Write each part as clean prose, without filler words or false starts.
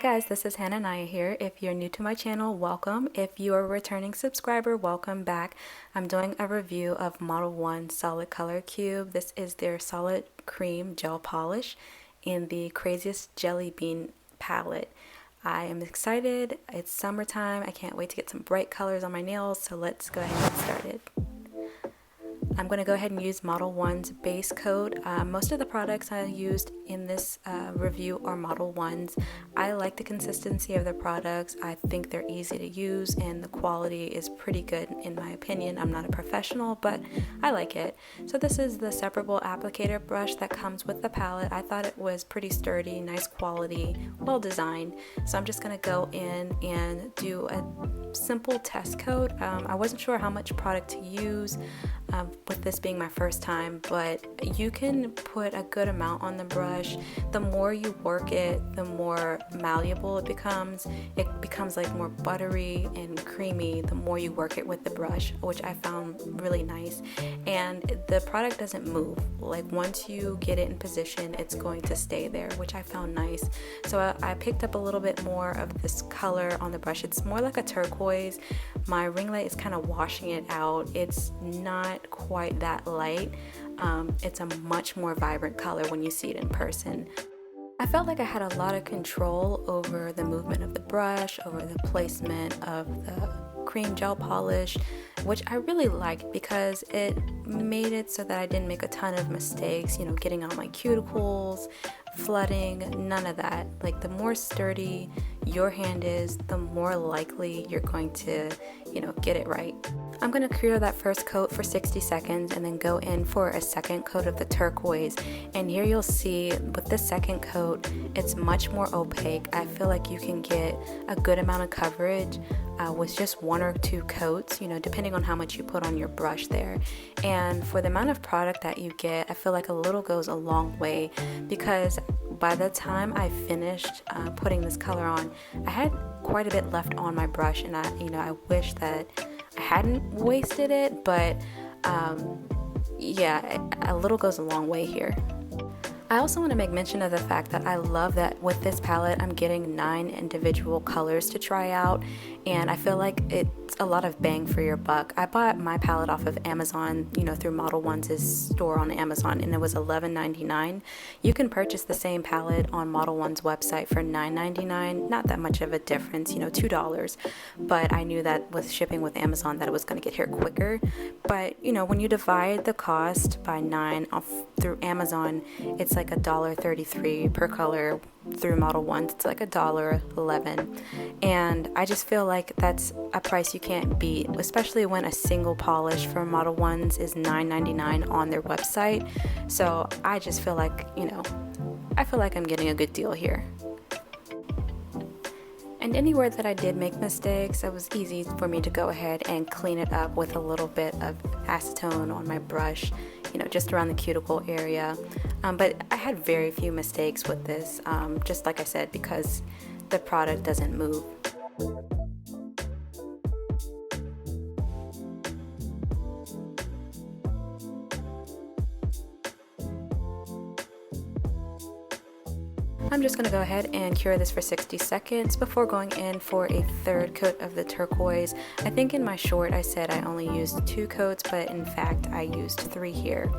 guys, this is Hannah Naya here. If you're new to my channel, welcome. If you are a returning subscriber, welcome back. I'm doing a review of Modelones Solid Color Cube. This is their solid cream gel polish in the Craziest Jelly Bean palette. I am excited. It's summertime. I can't wait to get some bright colors on my nails, so let's go ahead and get started. I'm going to go ahead and use Modelones base coat. Most of the products I used in this review are Modelones. I like the consistency of the products. I think they're easy to use and the quality is pretty good in my opinion. I'm not a professional, but I like it. So this is the separable applicator brush that comes with the palette. I thought it was pretty sturdy, nice quality, well designed. So I'm just going to go in and do a simple test coat. I wasn't sure how much product to use with this being my first time, but you can put a good amount on the brush. The more you work it, the more malleable it becomes. It becomes like more buttery and creamy the more you work it with the brush, which I found really nice. And the product doesn't move. Like once you get it in position, it's going to stay there, which I found nice. So I picked up a little bit more of this color on the brush. It's more like a turquoise. My ring light is kind of washing it out. It's not quite that light. It's a much more vibrant color when you see it in person. I felt like I had a lot of control over the movement of the brush, over the placement of the cream gel polish, which I really liked because it made it so that I didn't make a ton of mistakes, getting on my cuticles, flooding, none of that. Like the more sturdy your hand is, the more likely you're going to, get it right. I'm going to cure that first coat for 60 seconds and then go in for a second coat of the turquoise. And here you'll see with the second coat, it's much more opaque. I feel like you can get a good amount of coverage with just one or two coats, depending on how much you put on your brush there. And for the amount of product that you get, I feel like a little goes a long way, because by the time I finished putting this color on, I had quite a bit left on my brush, and I wish that I hadn't wasted it, but yeah, a little goes a long way here. I also want to make mention of the fact that I love that with this palette I'm getting 9 individual colors to try out, and I feel like it's a lot of bang for your buck. I bought my palette off of Amazon, through Modelones' store on Amazon, and it was $11.99. You can purchase the same palette on Modelones' website for $9.99. Not that much of a difference, $2. But I knew that with shipping with Amazon that it was going to get here quicker. But when you divide the cost by 9 off through Amazon, it's like $1.33 per color. Through Modelones, it's like $1.11, and I just feel like that's a price you can't beat, especially when a single polish from Modelones is $9.99 on their website. So I just feel like I feel like I'm getting a good deal here. And anywhere that I did make mistakes, it was easy for me to go ahead and clean it up with a little bit of acetone on my brush, just around the cuticle area. But I had very few mistakes with this, just like I said, because the product doesn't move. I'm just going to go ahead and cure this for 60 seconds before going in for a third coat of the turquoise. I think in my short I said I only used 2 coats, but in fact I used 3 here.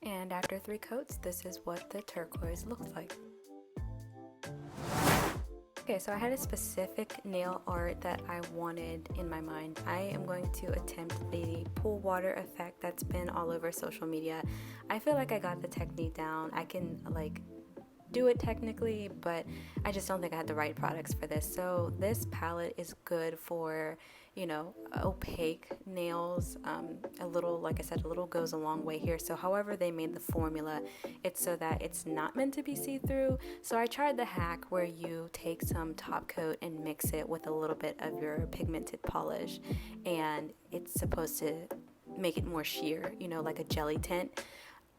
And after 3 coats, this is what the turquoise looks like. Okay, so I had a specific nail art that I wanted in my mind. I am going to attempt the pool water effect that's been all over social media. I feel like I got the technique down. I can do it technically, but I just don't think I had the right products for this. So this palette is good for, you know, opaque nails. A little, like I said, a little goes a long way here. So however they made the formula, it's so that it's not meant to be see-through. So I tried the hack where you take some top coat and mix it with a little bit of your pigmented polish, and it's supposed to make it more sheer, you know, like a jelly tint.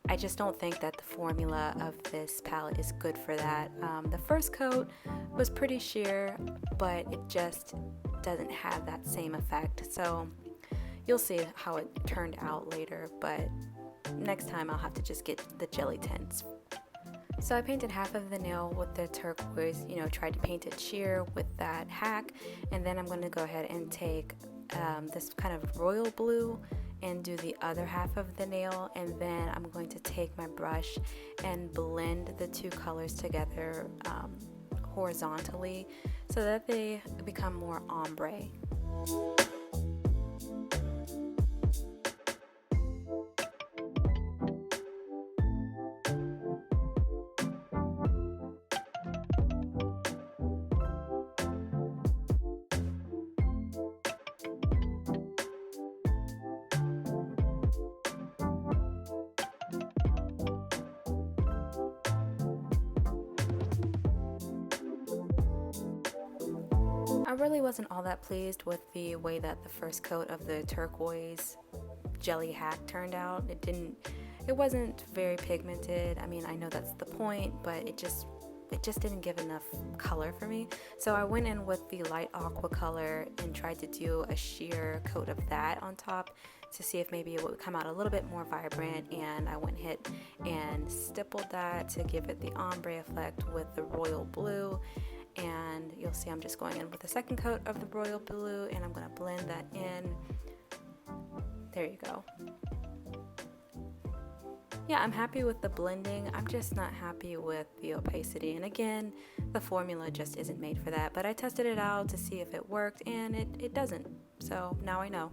I just don't think that the formula of this palette is good for that. The first coat was pretty sheer, but it just doesn't have that same effect. So you'll see how it turned out later, but next time I'll have to just get the jelly tints. So I painted half of the nail with the turquoise, you know, tried to paint it sheer with that hack, and then I'm going to go ahead and take this kind of royal blue and do the other half of the nail, and then I'm going to take my brush and blend the two colors together horizontally so that they become more ombre. I really wasn't all that pleased with the way that the first coat of the turquoise jelly hack turned out. It wasn't very pigmented. I mean, I know that's the point, but it just didn't give enough color for me. So I went in with the light aqua color and tried to do a sheer coat of that on top to see if maybe it would come out a little bit more vibrant, and I went hit and stippled that to give it the ombre effect with the royal blue. And you'll see I'm just going in with the second coat of the royal blue, and I'm going to blend that in. There you go. Yeah, I'm happy with the blending. I'm just not happy with the opacity. And again, the formula just isn't made for that. But I tested it out to see if it worked, and it doesn't. So now I know.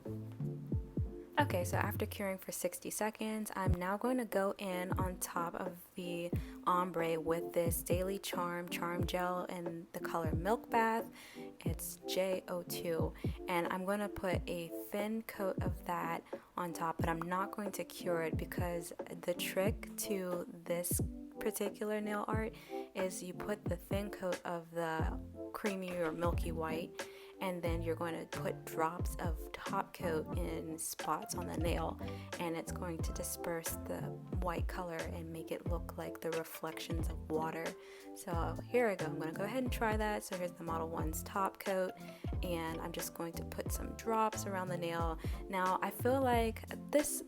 Okay, so after curing for 60 seconds, I'm now going to go in on top of the ombre with this Daily Charm Gel in the color Milk Bath. It's JO2, and I'm going to put a thin coat of that on top, but I'm not going to cure it because the trick to this particular nail art is you put the thin coat of the creamy or milky white, and then you're going to put drops of top coat in spots on the nail, and it's going to disperse the white color and make it look like the reflections of water. So here I go. I'm going to go ahead and try that. So here's the Model 1's top coat, and I'm just going to put some drops around the nail. Now I feel like this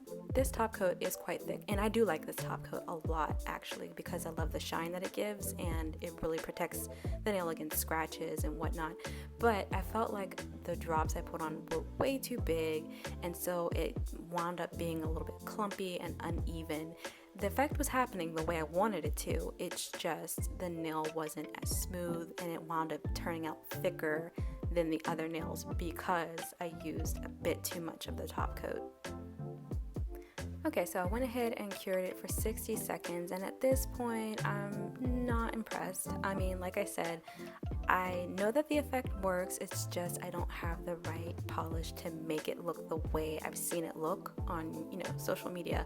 top coat is quite thick, and I do like this top coat a lot actually because I love the shine that it gives, and it really protects the nail against scratches and whatnot. But I felt like the drops I put on were way too big, and so it wound up being a little bit clumpy and uneven. The effect was happening the way I wanted it to, it's just the nail wasn't as smooth, and it wound up turning out thicker than the other nails because I used a bit too much of the top coat. Okay, so I went ahead and cured it for 60 seconds, and at this point, I'm not impressed. I mean, like I said, I know that the effect works, it's just I don't have the right polish to make it look the way I've seen it look on, you know, social media.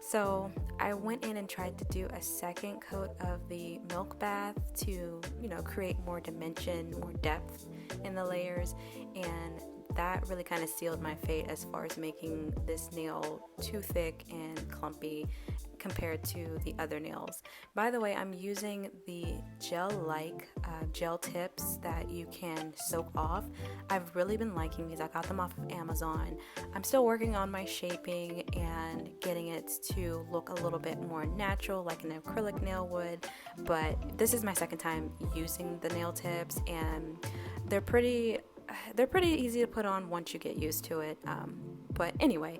So I went in and tried to do a second coat of the Milk Bath to, you know, create more dimension, more depth in the layers, and that really kind of sealed my fate as far as making this nail too thick and clumpy compared to the other nails. By the way, I'm using the gel-like gel tips that you can soak off. I've really been liking these. I got them off of Amazon. I'm still working on my shaping and getting it to look a little bit more natural like an acrylic nail would, but this is my second time using the nail tips, and they're pretty easy to put on once you get used to it. But anyway,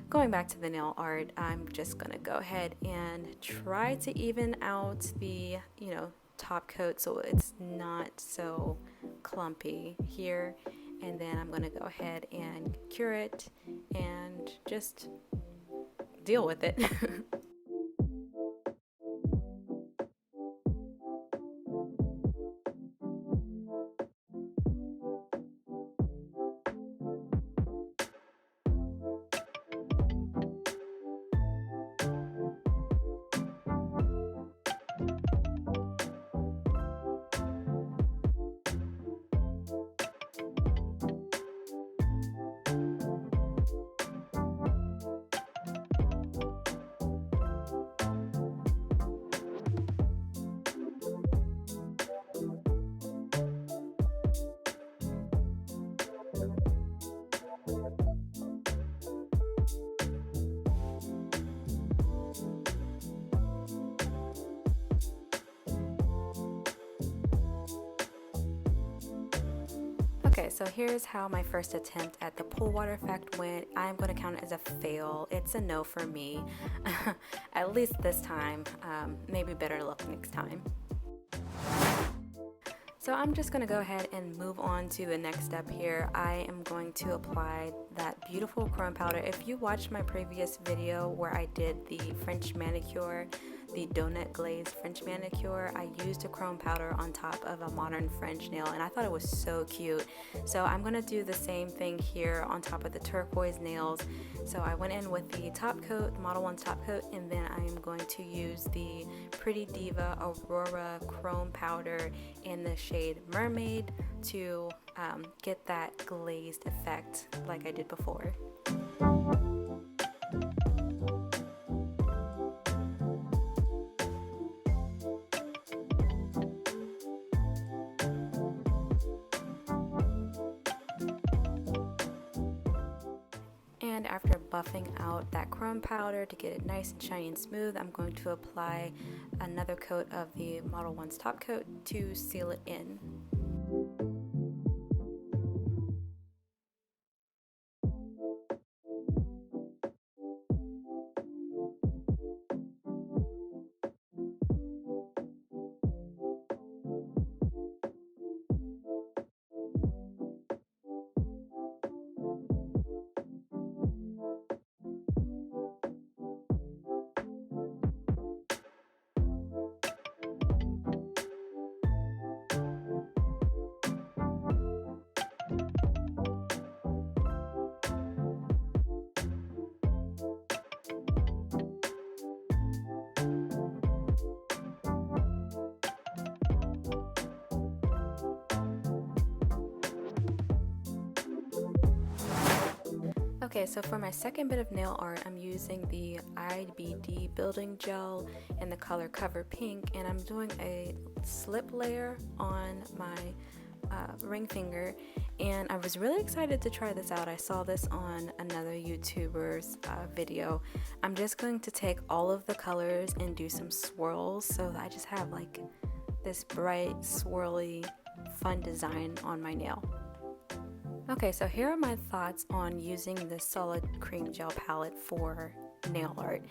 going back to the nail art, I'm just gonna go ahead and try to even out the, you know, top coat so it's not so clumpy here, and then I'm gonna go ahead and cure it and just deal with it. Okay, so here's how my first attempt at the pool water effect went. I'm going to count it as a fail. It's a no for me, at least this time. Maybe better luck next time. So I'm just going to go ahead and move on to the next step here. I am going to apply that beautiful chrome powder. If you watched my previous video where I did the French manicure, the donut glazed French manicure, I used a chrome powder on top of a modern French nail and I thought it was so cute. So I'm going to do the same thing here on top of the turquoise nails. So I went in with the top coat, Model 1's top coat, and then I am going to use the Pretty Diva Aurora chrome powder in the shade Mermaid to get that glazed effect like I did before. And after buffing out that chrome powder to get it nice and shiny and smooth, I'm going to apply another coat of the Model 1's top coat to seal it in. Okay, so for my second bit of nail art, I'm using the IBD building gel in the color Cover Pink, and I'm doing a slip layer on my ring finger, and I was really excited to try this out. I saw this on another YouTuber's video. I'm just going to take all of the colors and do some swirls so that I just have like this bright, swirly, fun design on my nail. Okay, so here are my thoughts on using this solid cream gel palette for nail art.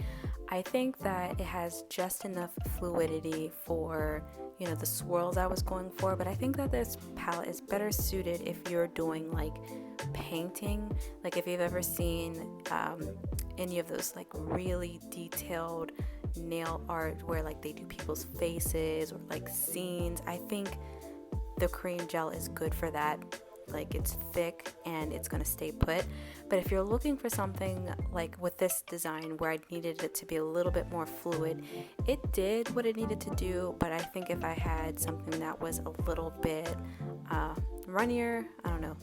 I think that it has just enough fluidity for, you know, the swirls I was going for, but I think that this palette is better suited if you're doing like painting. Like if you've ever seen any of those like really detailed nail art where like they do people's faces or like scenes, I think the cream gel is good for that. Like it's thick and it's gonna stay put. But if you're looking for something like with this design where I needed it to be a little bit more fluid, it did what it needed to do, but I think if I had something that was a little bit runnier, I don't know,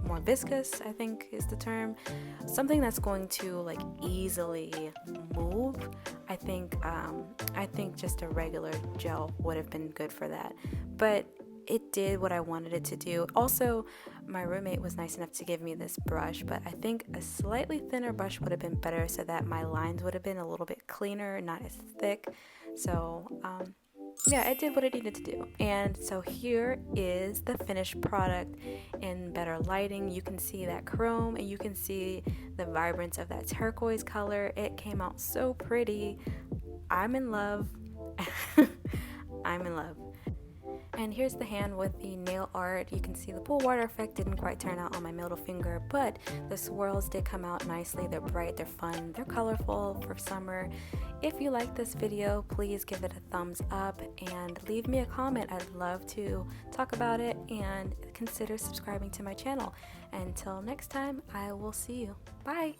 more viscous, I think is the term, something that's going to like easily move, I think just a regular gel would have been good for that. But it did what I wanted it to do. Also, my roommate was nice enough to give me this brush, but I think a slightly thinner brush would have been better so that my lines would have been a little bit cleaner, not as thick. So yeah, it did what it needed to do. And so here is the finished product in better lighting. You can see that chrome and you can see the vibrance of that turquoise color. It came out so pretty. I'm in love. I'm in love. And here's the hand with the nail art. You can see the pool water effect didn't quite turn out on my middle finger, but the swirls did come out nicely. They're bright, they're fun, they're colorful for summer. If you like this video, please give it a thumbs up and leave me a comment. I'd love to talk about it, and consider subscribing to my channel. Until next time, I will see you. Bye!